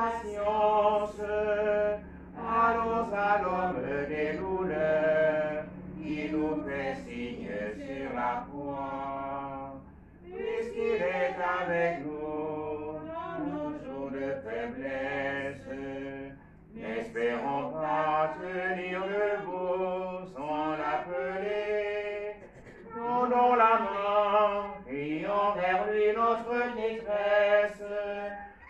patience. Allons à l'homme des douleurs, qui nous fait signe sur la croix. Puisqu'il est avec nous dans nos jours de faiblesse, n'espérons pas tenir debout sans l'appeler. Tendons la main, crions vers lui notre détresse,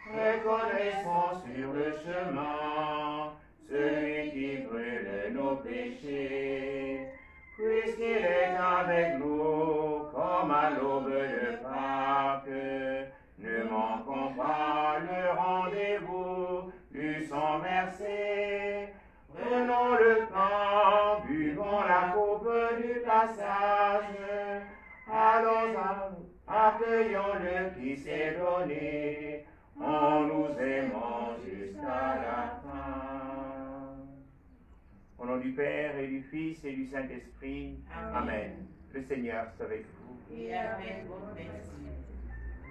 reconnaissons sur le chemin celui qui brûle nos péchés. Puisqu'il est avec nous comme à l'aube de Pâques, ne manquons pas le rendez-vous du sang versé. Prenons le pain, buvons la coupe du passage. Allons, accueillons-le qui s'est donné, en nous aimant jusqu'à la fin. Au nom du Père et du Fils et du Saint-Esprit, Amen. Le Seigneur soit avec vous. Et avec votre esprit.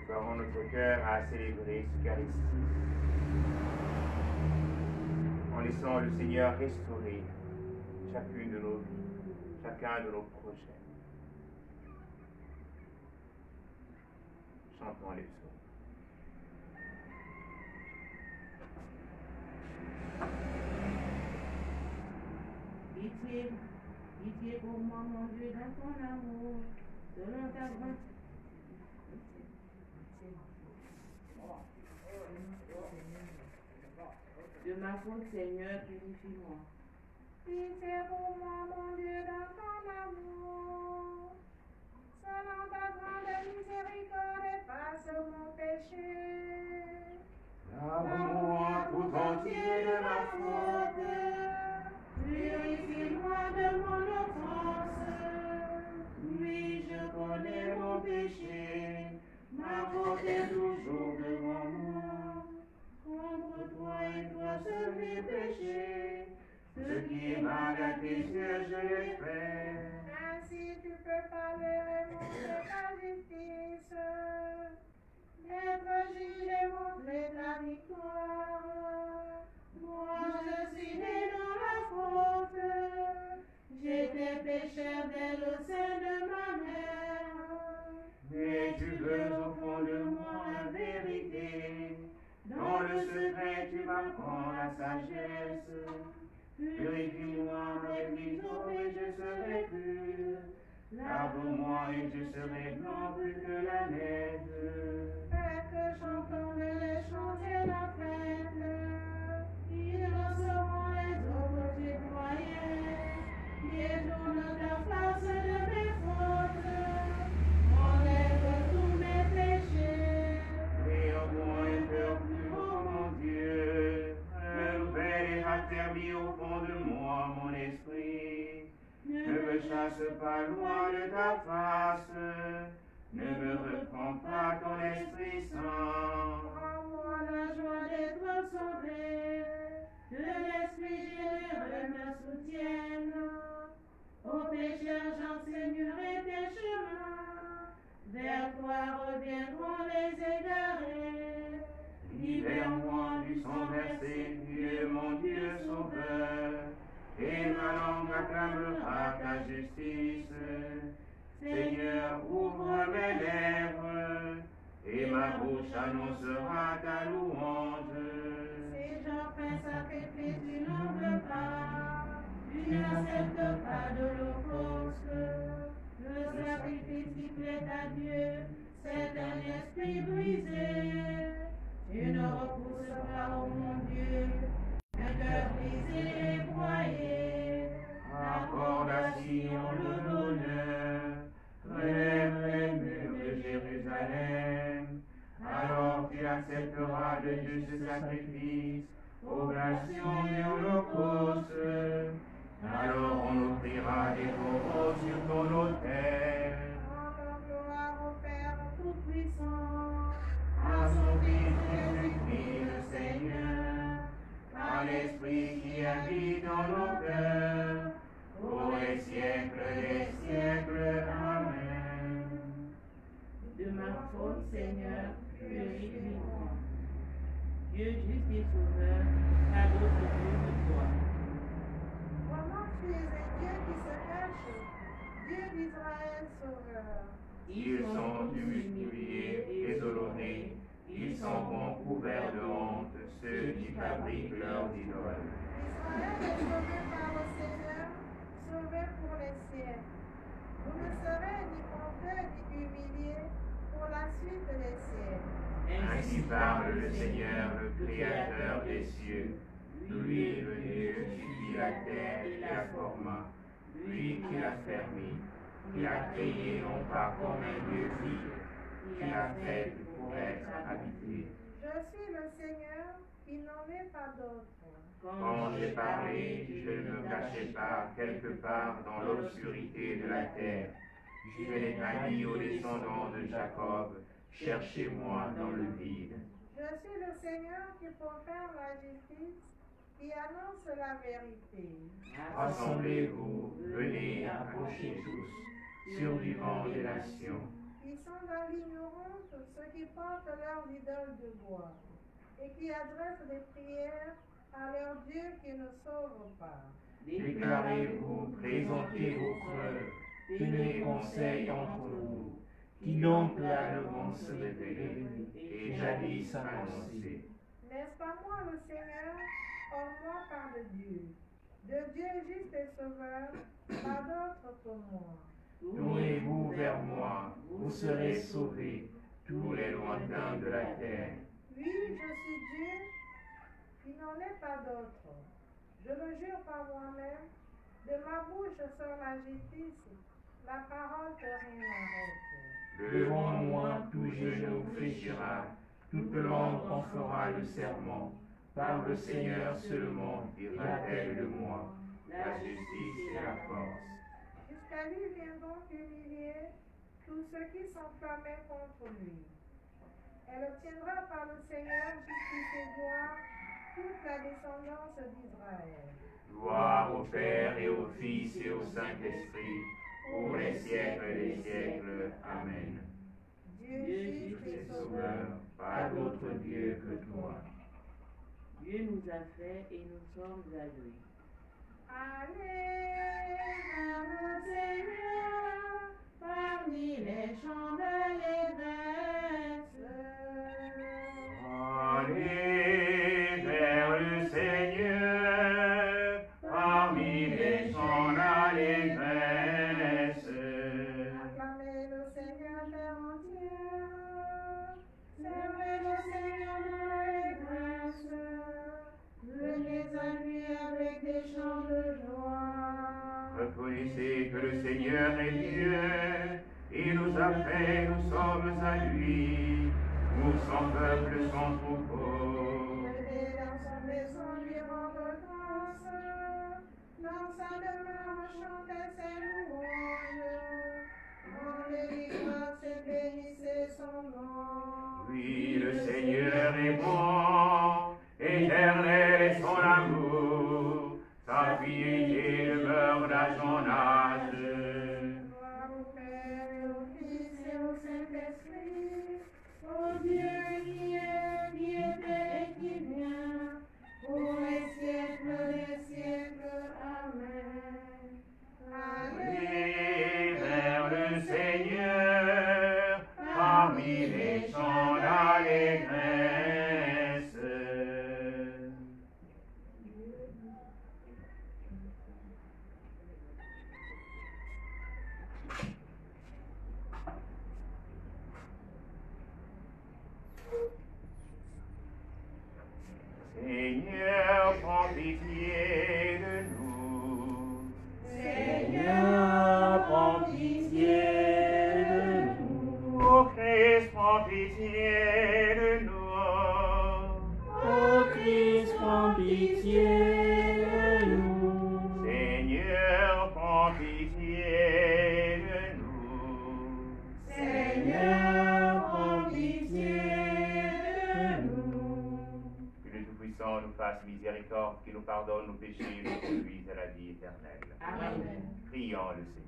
Nous avons notre cœur à célébrer l'Eucharistie, en laissant le Seigneur restaurer chacune de nos vies, chacun de nos projets. Chantons les psaumes. Pitié, pitié pour moi, mon Dieu, dans ton amour, selon ta grâce. De ma faute, Seigneur, purifie-moi. Pitié pour moi, mon Dieu, dans ton amour. Selon ta grande miséricorde, efface mon péché. Lave-moi tout entier de ma faute, Purifie-moi de mon offense. Oui, je connais mon péché. Ma faute est toujours devant moi. Contre toi et toi seul j'ai péché. ce qui est mal à tes yeux, je l'ai fait. Ainsi tu peux parler et montrer ta justice. Être juge et montrer ta victoire. Moi je suis né dans la faute. J'étais pécheur dès le sein de ma mère. Mais tu veux au fond de moi la vérité. Dans le secret, tu m'apprends la sagesse. Purifie-moi avec l'hysope et je serai pur. Lave-moi et je serai blanc plus que la neige. Fais que chantons les chants et la fête. Ils lanceront les eaux du croyais. Détourne ta face de mes fautes. Enlève tous mes péchés. Et en moi un cœur plus haut, mon Dieu. Renouvelle et raffermis au fond de moi mon esprit. Ne me chasse pas loin de ta face. Ne me reprends pas ton Esprit Saint. Rends-moi la joie d'être sauvé. Que l'Esprit généreux me soutienne. Aux pécheurs j'enseignerai tes chemins. Vers toi reviendront les égarés. Libère-moi du sang versé, Dieu mon Dieu sauveur. Et ma langue acclamera ta justice. Seigneur, ouvre mes lèvres, et ma bouche annoncera ta louange. Si j'offre sacrifice, tu n'en veux pas. Tu n'acceptes pas de l'holocauste. Le sacrifice qui plaît à Dieu, c'est un esprit brisé. Tu ne repousses pas, ô mon Dieu, un cœur brisé et broyé. Accorde à Sion le bonheur, relève les murs de Jérusalem. Alors tu accepteras de Dieu ce sacrifice, oblation et holocauste. Alors on offrira des coraux sur ton autel. Rendons gloire au Père Tout-Puissant, À son Fils Jésus-Christ le Seigneur, par l'Esprit qui habite dans nos cœurs, pour les siècles des siècles. Amen. De ma faute, Seigneur, purifie-moi. Dieu justifie Sauveur. Ils sont humiliés, déshonorés, ils sont couverts de honte, ceux qui fabriquent leurs idoles. Israël est sauvé par le Seigneur, sauvé pour les siècles. Vous ne serez ni honteux ni humiliés pour la suite des siècles. Ainsi parle le Seigneur, le Créateur des cieux, lui le Dieu qui fit la terre et la forma, lui qui l'a fermée, qui l'a créé non pas comme un Dieu vide, qui l'a fait pour être habité. Je suis le Seigneur, il n'en est pas d'autre. Quand j'ai parlé, je ne me cachais pas quelque part dans l'obscurité de la terre. Je n'ai pas dit aux descendants de Jacob, cherchez-moi dans le vide. Je suis le Seigneur qui profère la justice, qui annonce la vérité. Rassemblez-vous, venez, approchez tous, survivants des nations. Qui sont dans l'ignorance, ceux qui portent leurs idoles de bois, et qui adressent des prières à leur Dieu qui ne sauve pas. Déclarez-vous, présentez vos preuves, tenez conseil entre vous. Qui donc là devant se révéler et jadis annoncer. N'est-ce pas moi le Seigneur? Or moi parle Dieu. De Dieu juste et sauveur, pas d'autre que moi. Tournez-vous vers moi, vous serez sauvés, tous les lointains de la terre. Oui, je suis Dieu, il n'en est pas d'autre. Je le jure par moi-même, de ma bouche sort la justice, la parole que rien n'arrête. Devant moi, tout genou fléchira, toute langue en fera le serment. Par le Seigneur seulement dira-t-elle de moi, la justice et la force. Jusqu'à lui viendront humilier tous ceux qui s'enflammaient contre lui. Elle obtiendra par le Seigneur justice et gloire toute la descendance d'Israël. Gloire au Père et au Fils et au Saint-Esprit, pour les siècles des siècles. Amen. Dieu juste et sauveur, pas d'autre Dieu que toi. Dieu nous a fait et nous sommes à lui. allez vers le Seigneur parmi les chants de l'Église. Allez vers le Seigneur parmi les chants d'allégresse. Acclamez le Seigneur terre entière, servez le Seigneur dans l'allégresse, venez à lui avec des chants de joie. Reconnaissez que le Seigneur est Dieu, il nous a fait, nous sommes à lui, nous son peuple, son troupeau. Venez dans son maison lui rendre grâce, dans sa demeure chantez ses louanges, rendez-lui grâce et bénissez son nom. Oui, le Seigneur est bon, éternel est son amour, sa fidélité demeure à son âge. Gloire au Père et au Fils et au Saint-Esprit, au Dieu qui est, qui était et qui vient, pour les siècles des siècles. Amen. Allez vers le Seigneur parmi les chants d'allégresse. Seigneur, prends pitié de nous. Seigneur, prends pitié de nous. Ô Christ, prends pitié de nous. Ô Christ, prends pitié de nous. Seigneur, prends pitié de nous. Seigneur, prends pitié de nous. Que le Tout-Puissant nous fasse miséricorde, qu'il nous pardonne nos péchés et nous conduise à la vie éternelle. Amen. Prions le Seigneur.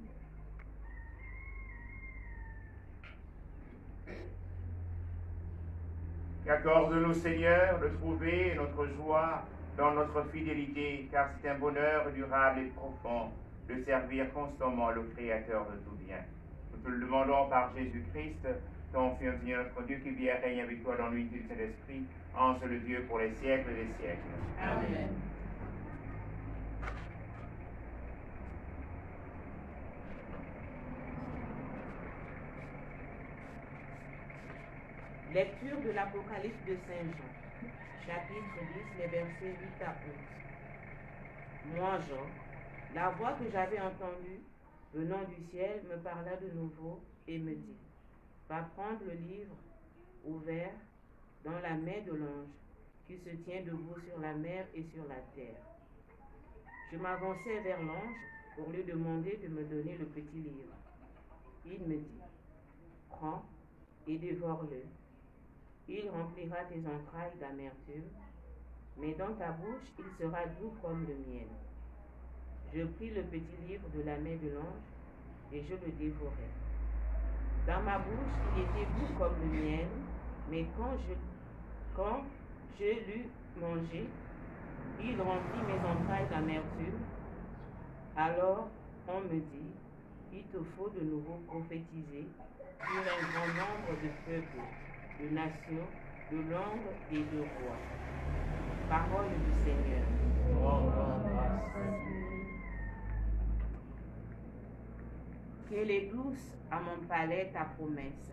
Qu'accorde-nous, Seigneur, de trouver notre joie dans notre fidélité, car c'est un bonheur durable et profond de servir constamment le Créateur de tout bien. Nous Nous te le demandons par Jésus-Christ, ton Fils, Seigneur notre Dieu, qui vit et règne avec toi dans l'unité de Saint-Esprit, en seul Dieu pour les siècles des siècles. Amen. Lecture de l'Apocalypse de Saint Jean, chapitre 10, les versets 8 à 11. Moi, Jean, la voix que j'avais entendue venant du ciel me parla de nouveau et me dit, va prendre le livre ouvert dans la main de l'ange qui se tient debout sur la mer et sur la terre. Je m'avançai vers l'ange pour lui demander de me donner le petit livre. Il me dit, prends et dévore-le. Il remplira tes entrailles d'amertume, mais dans ta bouche il sera doux comme le miel. Je pris le petit livre de la main de l'ange et je le dévorai. Dans ma bouche il était doux comme le miel, mais quand je l'eus mangé, il remplit mes entrailles d'amertume. Alors on me dit, il te faut de nouveau prophétiser sur un grand nombre de peuples, de nations, de langues et de rois. Parole du Seigneur. Qu'elle est douce à mon palais ta promesse.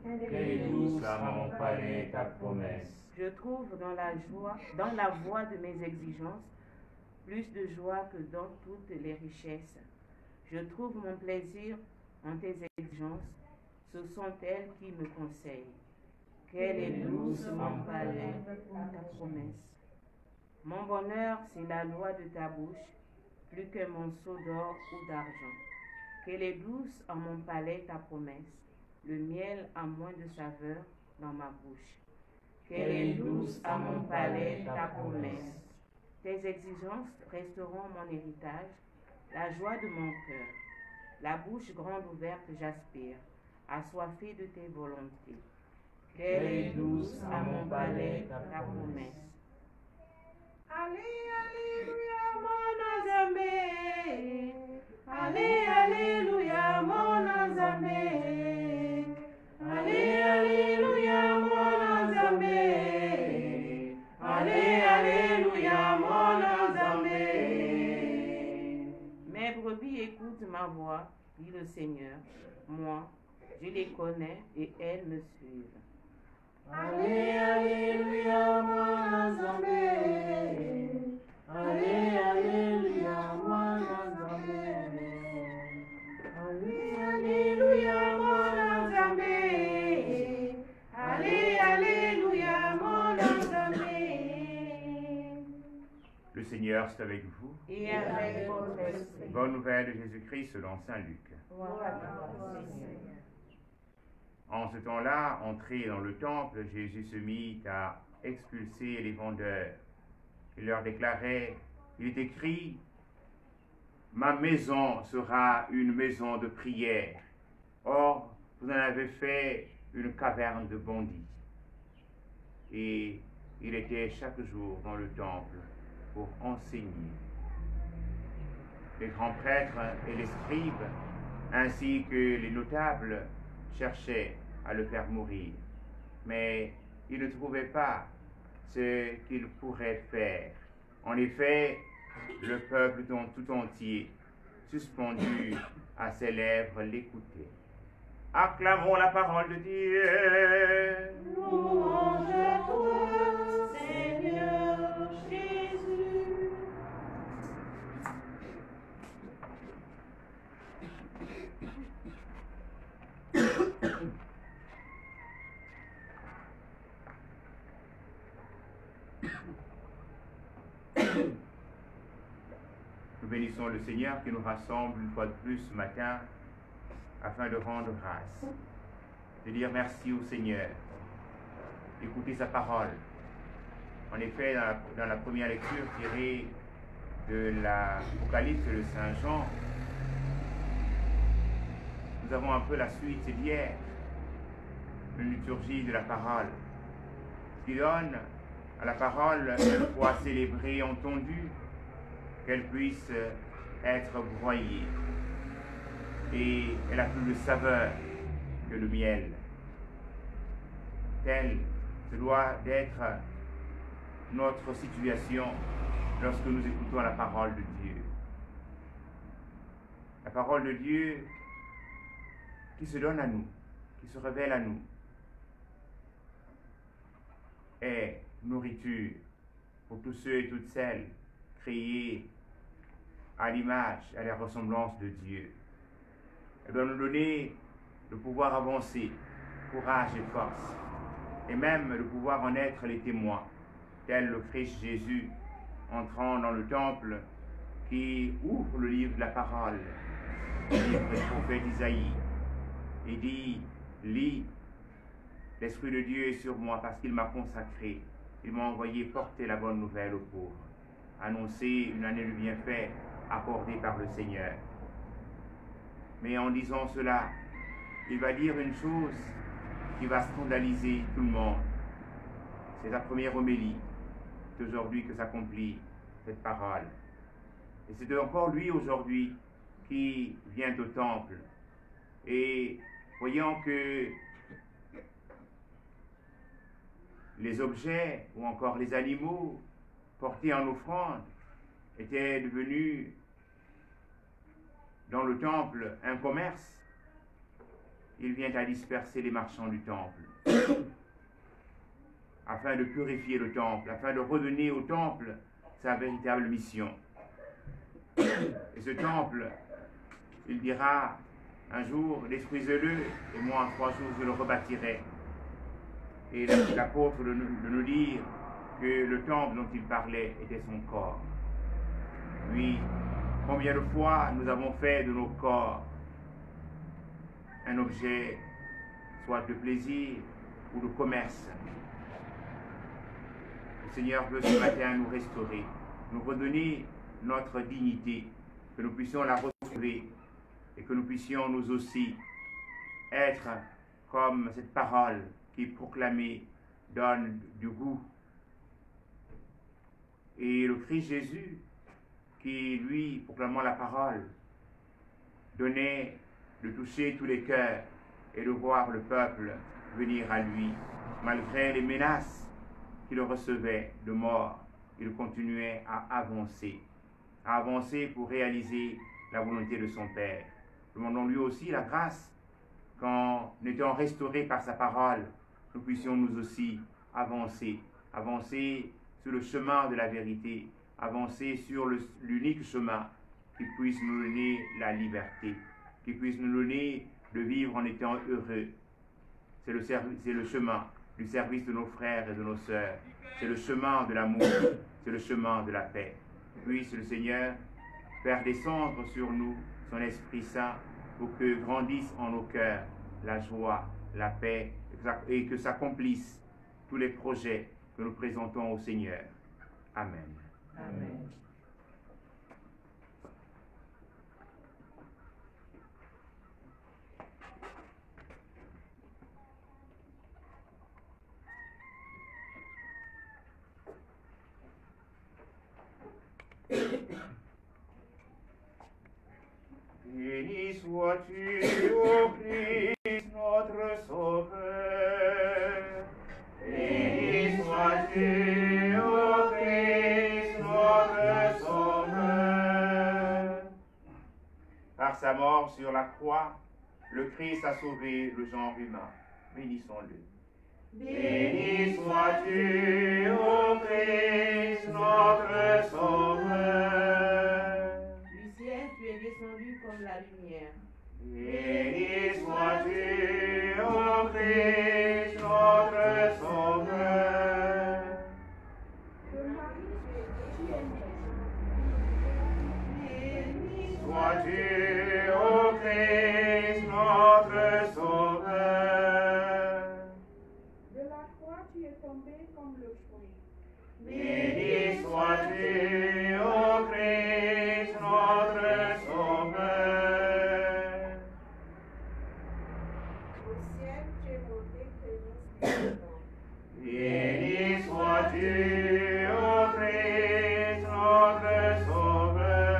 Quelle est douce à mon palais ta promesse. Je trouve dans la voie de mes exigences, plus de joie que dans toutes les richesses. Je trouve mon plaisir en tes exigences, ce sont elles qui me conseillent. Quelle est douce mon palais ta promesse. Mon bonheur, c'est la loi de ta bouche, plus qu'un monceau d'or ou d'argent. Quelle est douce en mon palais ta promesse, le miel a moins de saveur dans ma bouche. Quelle est douce à mon palais ta promesse. Tes exigences resteront mon héritage, la joie de mon cœur. La bouche grande ouverte j'aspire, assoiffée de tes volontés. Quelle est douce à mon palais ta promesse. Alléluia, mon Nzambe. Alléluia, mon Nzambe. Alléluia, mon Nzambe. Alléluia, mon Nzambe. Mes brebis écoutent ma voix, dit le Seigneur. Moi, je les connais et elles me suivent. Alléluia, mon Nzambe. Alléluia, mon Nzambe. Alléluia, mon Nzambe. Alléluia, mon Nzambe. Le Seigneur est avec vous. Et avec votre esprit. Bonne nouvelle de Jésus-Christ selon saint Luc. En ce temps-là, entré dans le temple, Jésus se mit à expulser les vendeurs. Il leur déclarait, il est écrit, ma maison sera une maison de prière. Or, vous en avez fait une caverne de bandits. Et il était chaque jour dans le temple pour enseigner. Les grands prêtres et les scribes, ainsi que les notables, cherchaient à le faire mourir. Mais ils ne trouvaient pas ce qu'ils pourraient faire. En effet, le peuple tout entier, suspendu à ses lèvres, l'écoutait. Acclamons la parole de Dieu. Louange à toi, Seigneur Jésus. Nous bénissons le Seigneur qui nous rassemble une fois de plus ce matin afin de rendre grâce, de dire merci au Seigneur, d'écouter sa parole. En effet, dans la première lecture tirée de l'Apocalypse de Saint Jean, nous avons un peu la suite d'hier, une liturgie de la parole, qui donne à la parole une fois célébrée, entendue, qu'elle puisse être broyée. et elle a plus de saveur que le miel. Telle se doit d'être notre situation lorsque nous écoutons la parole de Dieu. La parole de Dieu qui se donne à nous, qui se révèle à nous, est nourriture pour tous ceux et toutes celles créés à l'image, à la ressemblance de Dieu. Elle doit nous donner le pouvoir avancer, courage et force, et même le pouvoir en être les témoins, tel le Christ Jésus entrant dans le temple qui ouvre le livre de la parole, le livre du prophète Isaïe, et dit, lis, l'Esprit de Dieu est sur moi parce qu'il m'a consacré, il m'a envoyé porter la bonne nouvelle aux pauvres, annoncer une année de bienfaits accordée par le Seigneur. Mais en disant cela, il va dire une chose qui va scandaliser tout le monde. C'est la première homélie. C'est aujourd'hui que s'accomplit cette parole. Et c'est encore lui aujourd'hui qui vient au temple. Et voyant que les objets ou encore les animaux portés en offrande étaient devenus dans le temple un commerce, il vient à disperser les marchands du temple afin de purifier le temple, afin de redonner au temple sa véritable mission. Et ce temple, il dira un jour, détruisez-le et moi en 3 jours je le rebâtirai. Et l'apôtre de nous dire que le temple dont il parlait était son corps. Oui, combien de fois nous avons fait de nos corps un objet soit de plaisir ou de commerce. Le Seigneur veut ce matin nous restaurer, nous redonner notre dignité, que nous puissions la retrouver et que nous puissions nous aussi être comme cette parole qui proclamée donne du goût. Et le Christ Jésus, qui lui, proclamant la parole, donnait de toucher tous les cœurs et de voir le peuple venir à lui. Malgré les menaces qu'il recevait de mort, il continuait à avancer pour réaliser la volonté de son Père. Demandons lui aussi la grâce qu'en étant restaurés par sa parole, nous puissions nous aussi avancer sur le chemin de la vérité, avancer sur l'unique chemin qui puisse nous donner la liberté, qui puisse nous donner de vivre en étant heureux. C'est le chemin du service de nos frères et de nos sœurs. C'est le chemin de l'amour, c'est le chemin de la paix. Puisse le Seigneur faire descendre sur nous son Esprit Saint pour que grandisse en nos cœurs la joie, la paix et que s'accomplissent tous les projets que nous présentons au Seigneur. Amen. Amen. Béni sois-tu, ô Christ, notre Sauveur. Béni sois-tu, ô Christ, notre Sauveur. Par sa mort sur la croix, le Christ a sauvé le genre humain. Bénissons-le. Béni sois-tu, ô Christ, notre Sauveur. Du ciel, tu es descendu comme la lumière. Béni sois-tu, ô Christ, notre Sauveur. Sois-tu, ô Christ, notre Sauveur. De la croix, tu es tombé comme le fruit. Béni sois-tu, ô Christ, notre Sauveur. Au ciel, tu es monté prémisse. Béni sois-tu, ô Christ, notre Sauveur.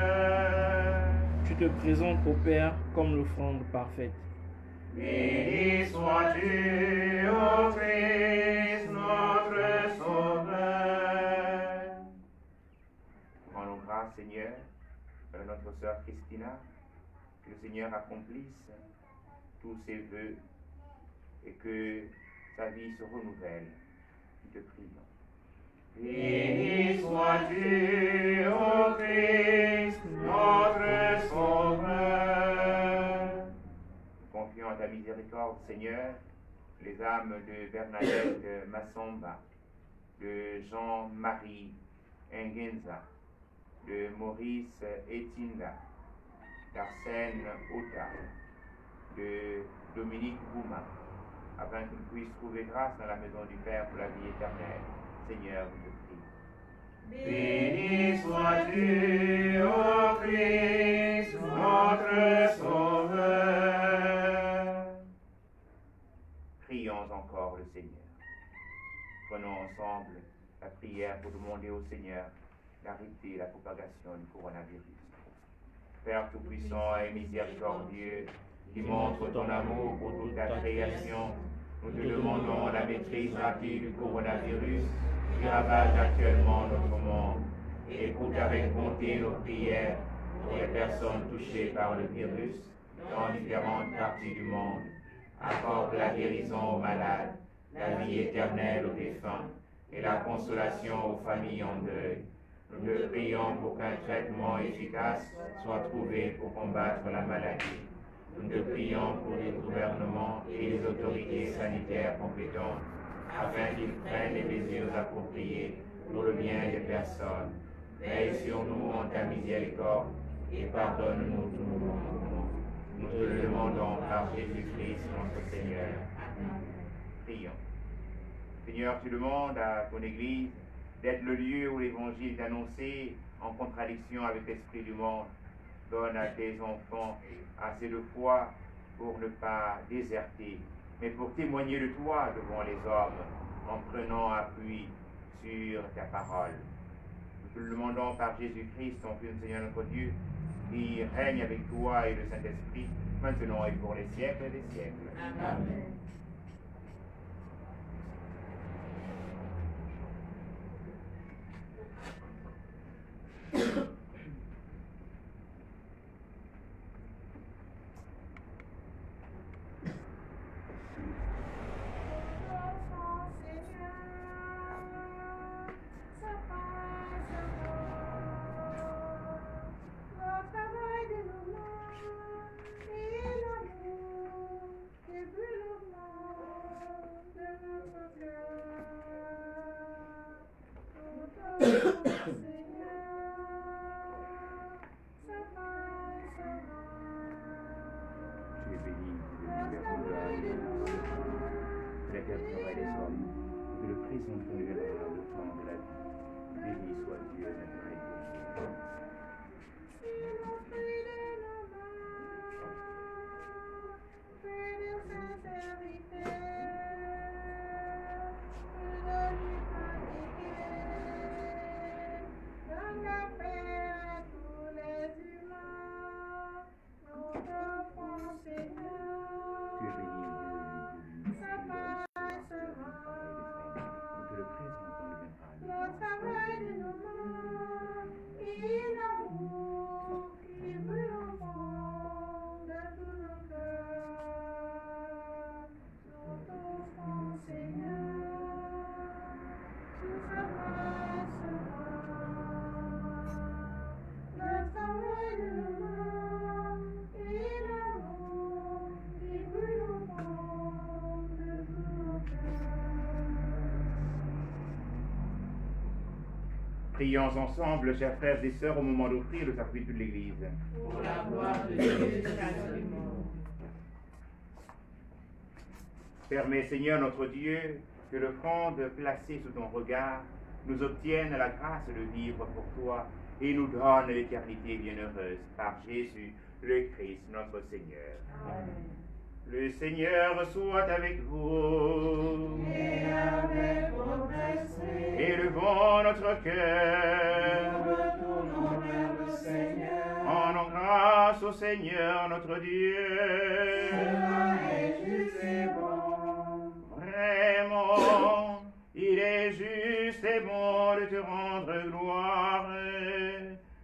Tu te te présente au Père comme l'offrande parfaite. Béni sois-tu, ô Christ, notre Sauveur. Rendons grâce, Seigneur, à notre sœur Christina, que le Seigneur accomplisse tous ses vœux et que sa vie se renouvelle. Nous te prions. Béni sois-tu, ô Christ, notre Sauveur. Nous confions à ta miséricorde, Seigneur, les âmes de Bernadette Massamba, de Jean-Marie Nguenza, de Maurice Etinda, d'Arsène Ota, de Dominique Bouma, afin qu'ils puissent trouver grâce dans la maison du Père pour la vie éternelle. Seigneur, nous te prions. Béni sois-tu, ô Christ, notre Sauveur. Prions encore le Seigneur. Prenons ensemble la prière pour demander au Seigneur d'arrêter la propagation du coronavirus. Père Tout-Puissant et miséricordieux, qui montre ton amour pour toute ta création, nous te demandons la maîtrise rapide du coronavirus qui ravage actuellement notre monde. Écoute avec bonté nos prières pour les personnes touchées par le virus dans différentes parties du monde. Accorde la guérison aux malades, la vie éternelle aux défunts et la consolation aux familles en deuil. Nous te prions pour qu'un traitement efficace soit trouvé pour combattre la maladie. Nous te prions pour les gouvernements et les autorités sanitaires compétentes, afin qu'ils prennent les mesures appropriées pour le bien des personnes. Veille sur nous en ta miséricorde et pardonne-nous tous nos manquements. Nous te le demandons par Jésus-Christ notre Seigneur. Prions. Seigneur, tu demandes à ton Église d'être le lieu où l'Évangile est annoncé en contradiction avec l'esprit du monde. Donne à tes enfants assez de foi pour ne pas déserter, mais pour témoigner de toi devant les hommes, en prenant appui sur ta parole. Nous te le demandons par Jésus-Christ, ton Fils, Seigneur notre Dieu, qui règne avec toi et le Saint-Esprit, maintenant et pour les siècles des siècles. Amen. Prions ensemble, chers frères et sœurs, au moment d'offrir le sacrifice de l'Église. Pour la gloire de Dieu jusqu'à ce monde. Permets, Seigneur notre Dieu, que l'offrande placée sous ton regard nous obtienne la grâce de vivre pour toi et nous donne l'éternité bienheureuse par Jésus, le Christ, notre Seigneur. Amen. Le Seigneur soit avec vous. Et avec votre esprit. Élevons notre cœur. Retournons vers le Seigneur. Rendons grâce au Seigneur notre Dieu. Cela est juste et bon. Vraiment, il est juste et bon de te rendre gloire,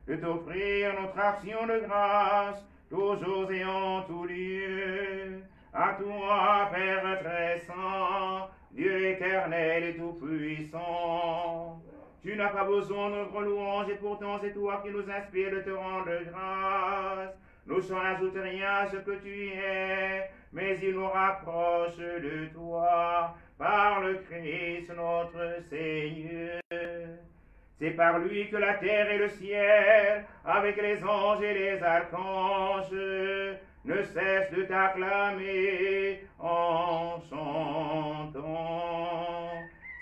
de t'offrir notre action de grâce, toujours et en tout lieu. À toi, Père très saint, Dieu éternel et tout-puissant. Tu n'as pas besoin de notre louange et pourtant c'est toi qui nous inspires de te rendre grâce. Nous n'en ajoute rien à ce que tu es, mais il nous rapproche de toi par le Christ notre Seigneur. C'est par lui que la terre et le ciel, avec les anges et les archanges, ne cessent de t'acclamer en chantant.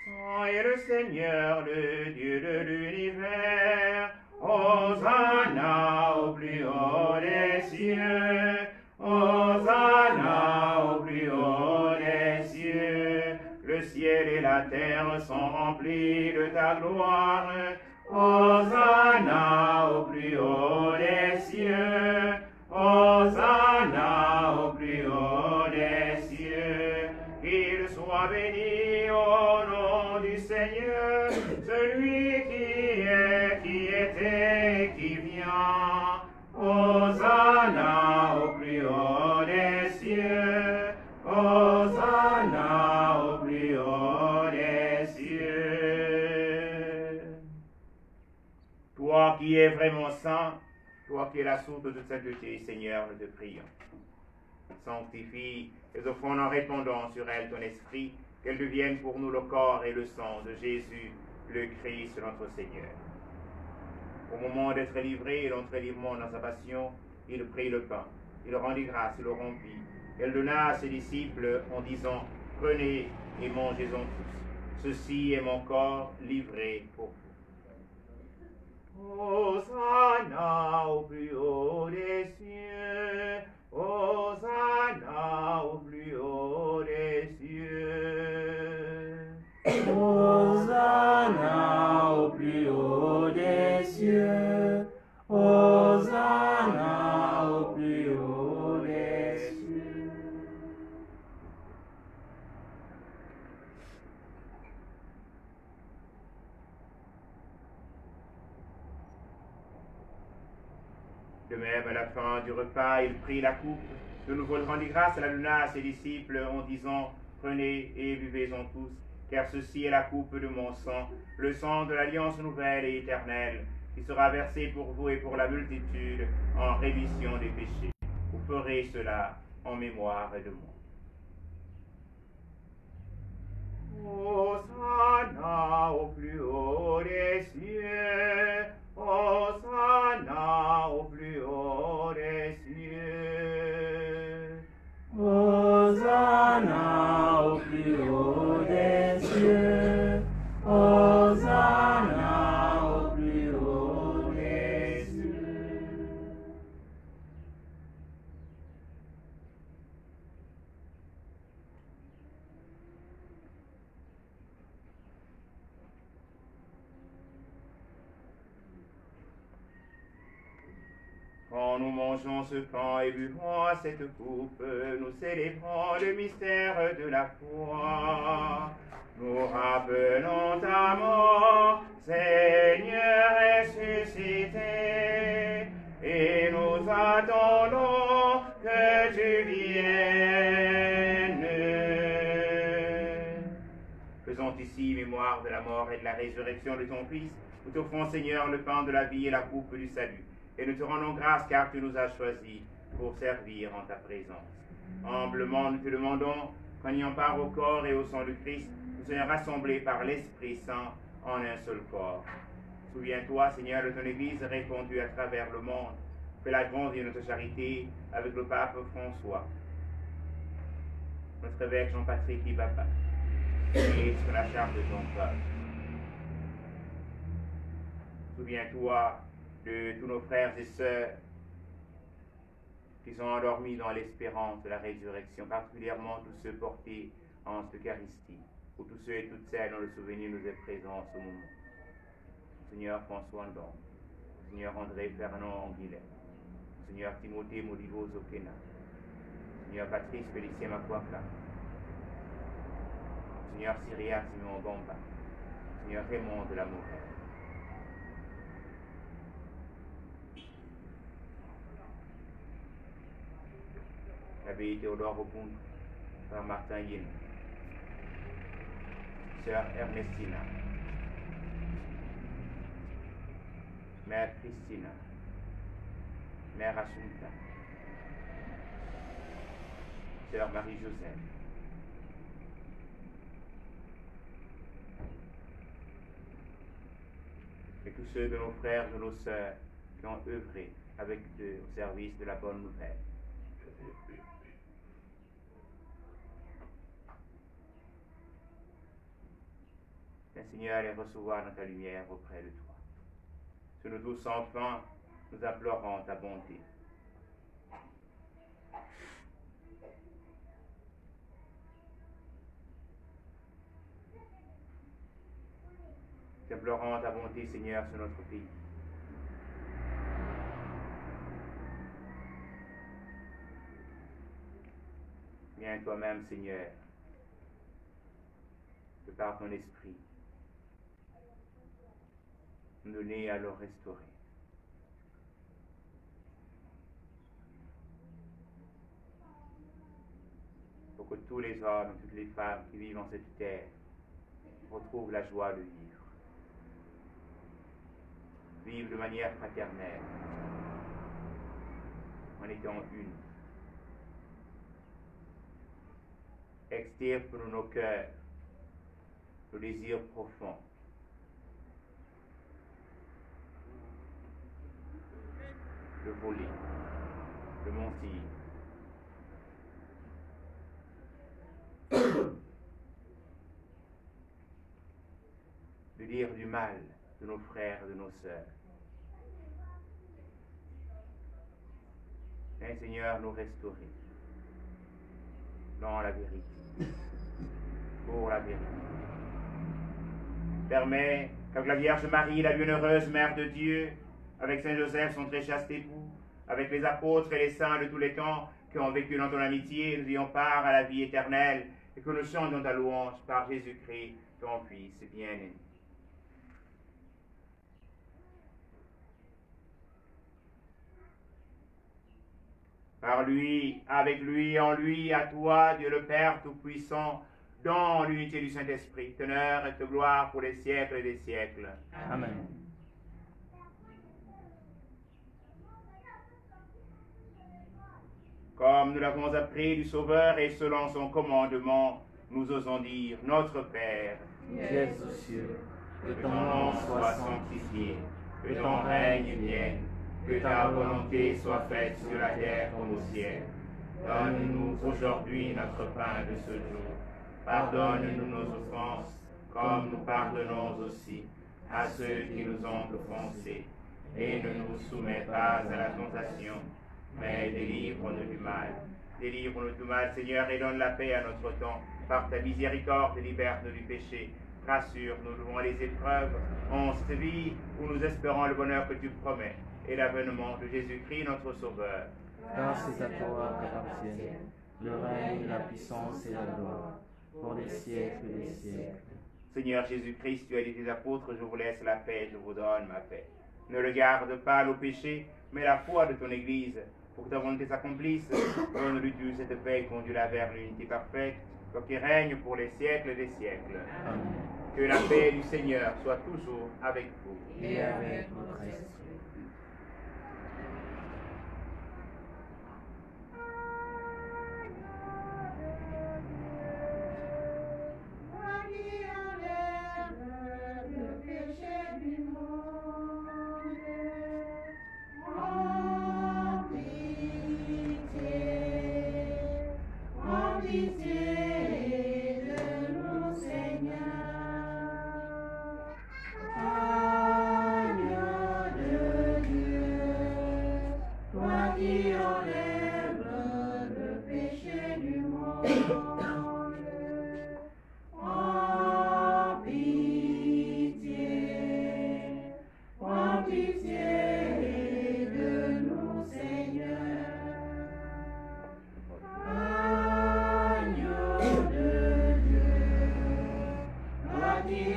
Saint est le Seigneur, le Dieu de l'univers. Hosanna au plus haut des cieux. Hosanna au plus haut des cieux. Le ciel et la terre sont remplis de ta gloire. Hosanna au plus haut des cieux. Hosanna au plus haut des cieux. Qu'il soit béni au nom du Seigneur, celui qui est, qui était et qui vient. Hosanna au plus haut des cieux. Hosanna au plus haut des cieux. Toi qui es vraiment saint, toi qui es la source de toute sainteté, Seigneur, nous te prions. Sanctifie les offrandes en répandant sur elles ton esprit, qu'elles deviennent pour nous le corps et le sang de Jésus, le Christ, notre Seigneur. Au moment d'être livré et l'entrelivrement dans sa passion, il prit le pain, il rendit grâce, il le rompit. Elle donna à ses disciples en disant, prenez et mangez-en tous. Ceci est mon corps livré pour vous. Hosanna au plus haut des cieux. Hosanna au plus haut des cieux. Hosanna au plus haut des cieux. Hosanna au plus haut des cieux. De même, à la fin du repas, il prit la coupe. De nouveau, il rendit grâce, la donna à ses disciples en disant, prenez et buvez-en tous, car ceci est la coupe de mon sang, le sang de l'alliance nouvelle et éternelle, qui sera versé pour vous et pour la multitude en rémission des péchés. Vous ferez cela en mémoire de moi. Hosanna au plus haut des cieux. Hosanna au plus haut des cieux. Hosanna au plus haut des cieux. Hosanna au plus haut des cieux. Quand nous mangeons ce pain et buvons à cette coupe, nous célébrons le mystère de la foi. Nous rappelons ta mort, Seigneur ressuscité, et nous attendons que tu viennes. Faisons ici mémoire de la mort et de la résurrection de ton Fils, nous t'offrons, Seigneur, le pain de la vie et la coupe du salut. Et nous te rendons grâce car tu nous as choisis pour servir en ta présence. Humblement, nous te demandons qu'en ayant part au corps et au sang du Christ, nous soyons rassemblés par l'Esprit Saint en un seul corps. Souviens-toi, Seigneur, de ton Église répandue à travers le monde. Fais-la grandir notre charité avec le pape François, notre évêque Jean-Patrick Ibaba, et sur la charge de ton peuple. Souviens-toi de tous nos frères et sœurs qui sont endormis dans l'espérance de la résurrection, particulièrement tous ceux portés en Eucharistie, ou tous ceux et toutes celles dont le souvenir nous est présent en ce moment. Seigneur François Ndon, Seigneur André Fernand Anguillet, Seigneur Timothée Modivo Zokena, Seigneur Patrice Félicien Makwaka, Seigneur Syria Simon Bomba, Seigneur Raymond de l'amour. L'abbé Théodore Opun, Frère Martin Yin, Sœur Ernestina, Mère Christina, Mère Assunta, Sœur Marie-Joseph, et tous ceux de nos frères et de nos sœurs qui ont œuvré avec eux au service de la bonne nouvelle. Seigneur, les recevoir dans ta lumière auprès de toi. Sur nous tous enfants, nous implorons ta bonté. Nous implorons ta bonté, Seigneur, sur notre pays. Viens toi-même, Seigneur, que par ton esprit, nous donner à le restaurer. Pour que tous les hommes, toutes les femmes qui vivent en cette terre retrouvent la joie de vivre. Vivre de manière fraternelle, en étant une. Extirpe de nos cœurs le désir profond de voler, de mentir, de dire du mal de nos frères et de nos sœurs. Viens, Seigneur, nous restaurer dans la vérité, pour la vérité. Permets qu'avec la Vierge Marie, la bienheureuse Mère de Dieu, avec Saint Joseph, son très chaste époux, avec les apôtres et les saints de tous les temps qui ont vécu dans ton amitié, nous ayons part à la vie éternelle et que nous chantions ta louange par Jésus-Christ, ton Fils bien-aimé. Par lui, avec lui, en lui, à toi, Dieu le Père Tout-Puissant, dans l'unité du Saint-Esprit, honneur et gloire pour les siècles et des siècles. Amen. Comme nous l'avons appris du Sauveur et selon son commandement, nous osons dire, Notre Père, qui es aux cieux, que ton nom soit sanctifié, que ton règne vienne, que ta volonté soit faite sur la terre comme au ciel. Donne-nous aujourd'hui notre pain de ce jour. Pardonne-nous nos offenses, comme nous pardonnons aussi à ceux qui nous ont offensés. Et ne nous soumets pas à la tentation, mais délivre-nous du mal. Délivre-nous du mal, Seigneur, et donne la paix à notre temps. Par ta miséricorde, libère-nous du péché. Rassure-nous devant les épreuves en cette vie où nous espérons le bonheur que tu promets et l'avènement de Jésus-Christ, notre Sauveur. Car c'est à toi qu'appartiennent le règne, la puissance et la gloire, pour les siècles des siècles. Seigneur Jésus-Christ, tu as dit tes apôtres, je vous laisse la paix, je vous donne ma paix. Ne regarde pas nos péchés, mais la foi de ton Église. Pour que ta volonté s'accomplisse, donne-lui tu cette paix et conduis-la vers l'unité parfaite, toi qui règne pour les siècles des siècles. Amen. Que la paix du Seigneur soit toujours avec vous. Et avec votre esprit. Agneau de Dieu.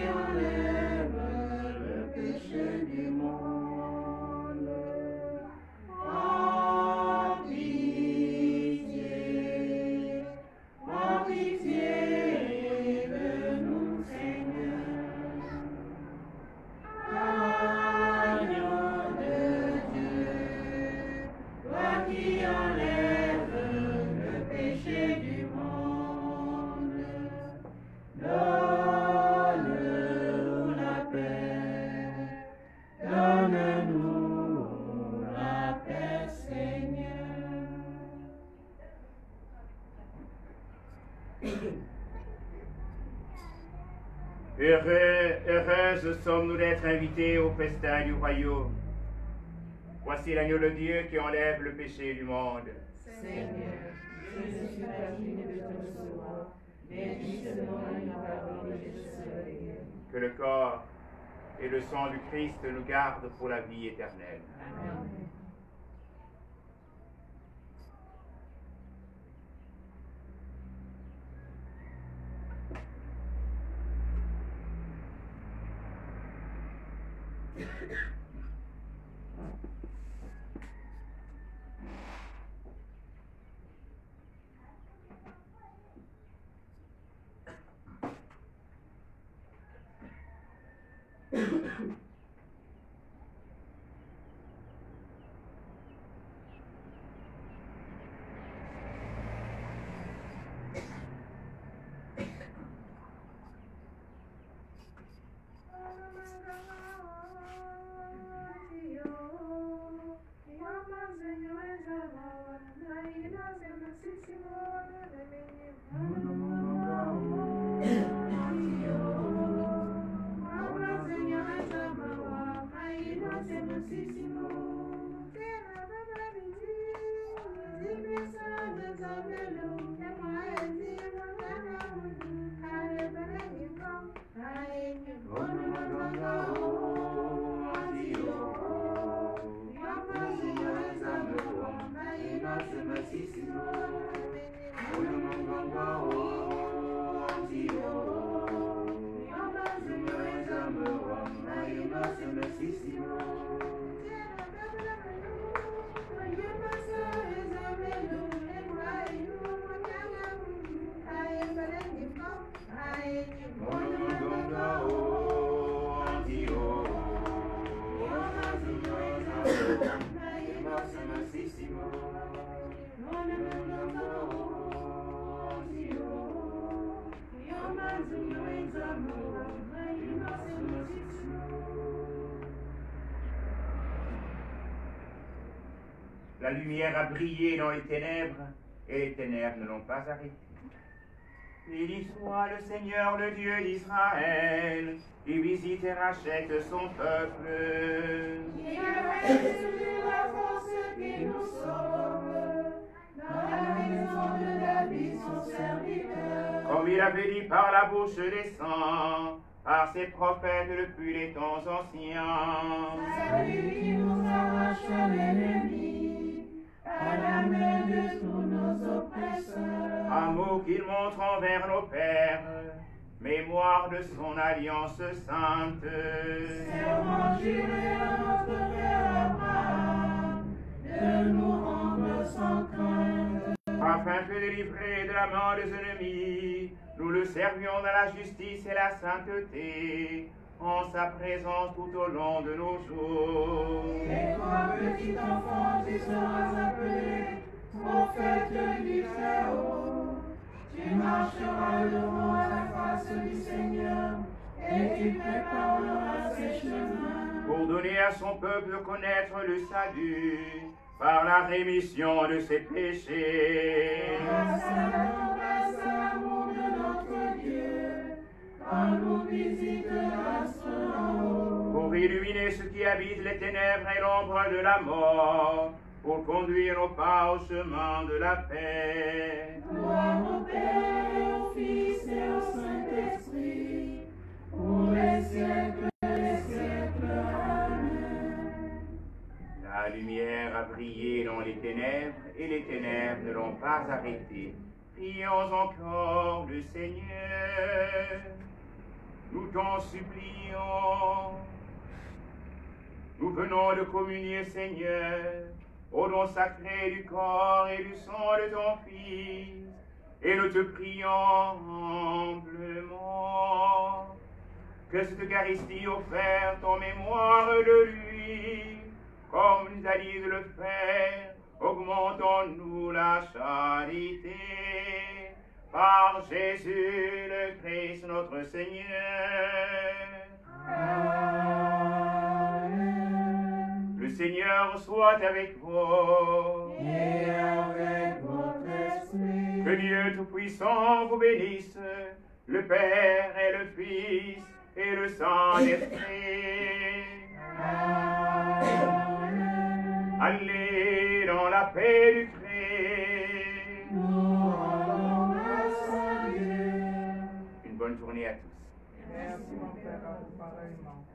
enlève le péché du monde. En pitié de nous, Seigneur. Agneau de Dieu, toi qui enlèves le péché du monde, donne-nous la paix, donne-nous la paix, Seigneur. Heureuses sommes-nous d'être invités au festin du royaume. Voici l'agneau de Dieu qui enlève le péché du monde. Seigneur, je suis pas digne de te recevoir, mais dis seulement une parole et je serai guéri. Que le corps et le sang du Christ nous gardent pour la vie éternelle. Amen. La lumière a brillé dans les ténèbres, et les ténèbres ne l'ont pas arrêté. Béni soit le Seigneur, le Dieu d'Israël, qui visite et rachète son peuple. Qui a ressuscité la force qui nous sauve, dans la maison de David son serviteur. Comme il avait dit par la bouche des saints, par ses prophètes depuis les temps anciens. C'est lui qui nous arrache l'ennemi, à la main de tous nos oppresseurs. Amour qu'il montre envers nos pères, mémoire de son alliance sainte. Serment juré à notre père Abraham, de nous rendre sans crainte. Afin que délivrés de la main des ennemis, nous le servions dans la justice et la sainteté, en sa présence tout au long de nos jours. Et toi, petit enfant, tu seras appelé prophète du Très-Haut. Tu marcheras devant la face du Seigneur, et tu prépareras ses chemins. Pour donner à son peuple de connaître le salut, par la rémission de ses péchés. Grâce à l'amour de notre Dieu, quand nous visitera en haut. Pour illuminer ceux qui habitent les ténèbres et l'ombre de la mort, pour conduire nos pas au chemin de la paix. Gloire au Père, au Fils et au Saint-Esprit, pour les siècles des siècles. Amen. La lumière a brillé dans les ténèbres, et les ténèbres ne l'ont pas arrêté. Prions encore le Seigneur. nous t'en supplions. Nous venons de communier, Seigneur, au don sacré du corps et du sang de ton Fils, et nous te prions humblement que cette Eucharistie offerte en mémoire de lui, comme nous a dit de le faire, augmente en nous la charité. Par Jésus le Christ notre Seigneur. Amen. Le Seigneur soit avec vous. Et avec votre esprit. Que Dieu Tout-Puissant vous bénisse, le Père et le Fils et le Saint-Esprit. Amen. Allez dans la paix du Christ. Nous rendons grâce à Dieu. Une bonne journée à tous. Merci mon Père, pareillement.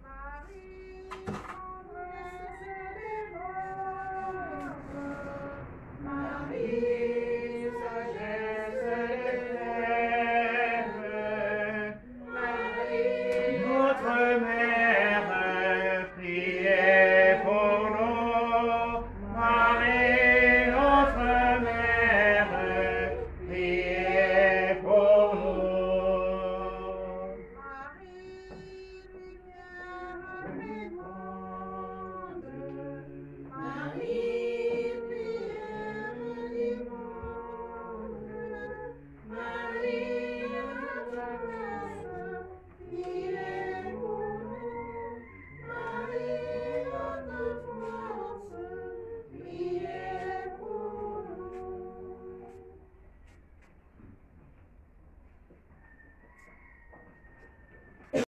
Marie.